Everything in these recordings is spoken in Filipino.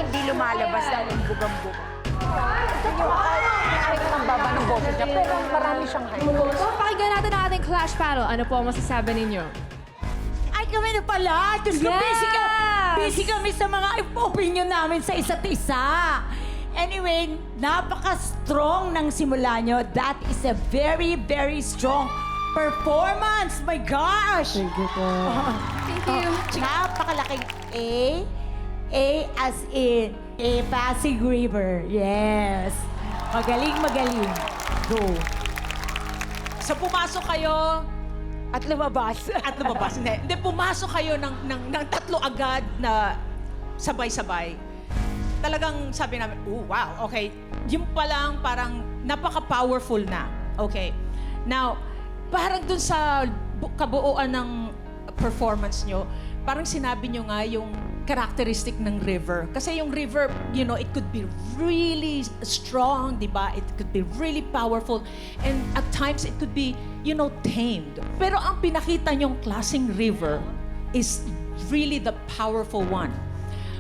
hindi lumalabas ng bugang-buga. Ang baba ng boses niya, pero marami siyang high. So, pakinggan natin ang ating clash battle. Ano po ang masasabi ninyo? Ay, kami na pala. Diyos ko, busy kami sa mga opinion namin sa isa't isa. Anyway, napaka-strong ng simula nyo. That is a very, very strong performance. My gosh! Thank you po. Thank you. Napakalaking A. A as in A Pasig River. Yes. Magaling, magaling. Go. So pumasok kayo At lumabas. at lumabas. Hindi, pumasok kayo ng tatlo agad na sabay-sabay. Talagang sabi namin, oh, wow, okay. Yung pa lang parang napaka-powerful na. Okay. Now, parang dun sa kabuuan ng performance nyo, parang sinabi nyo nga yung characteristic ng river. Kasi yung river, you know, it could be really strong, di ba? It could be really powerful. And at times, it could be, you know, tamed. Pero ang pinakita nyong klaseng river is really the powerful one.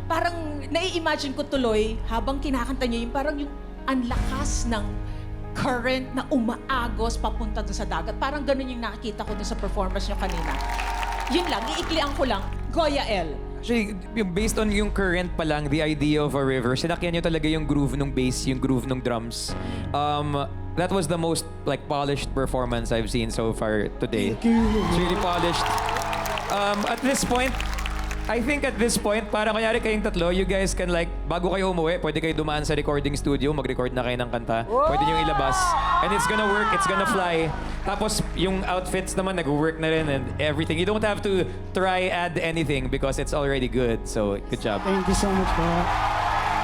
Parang nai-imagine ko tuloy, habang kinakanta nyo yung parang yung anlakas ng current na umaagos papunta doon sa dagat. Parang ganun yung nakikita ko doon sa performance nyo kanina. Yun lang, iiklian ko lang, Goya L. Actually, based on yung current pa lang, the idea of a river, sinakyan nyo talaga yung groove ng bass, yung groove ng drums. That was the most like polished performance I've seen so far today. Thank you. It's really polished. At this point, I think at this point, para kanyari kayong tatlo, you guys can like, bago kayo umuwi, pwede kayo dumaan sa recording studio, mag-record na kayo ng kanta. Pwede nyo ilabas. And it's gonna work, it's gonna fly. Tapos, yung outfits naman, nag-work na rin and everything. You don't have to try add anything because it's already good. So, good job. Thank you so much po.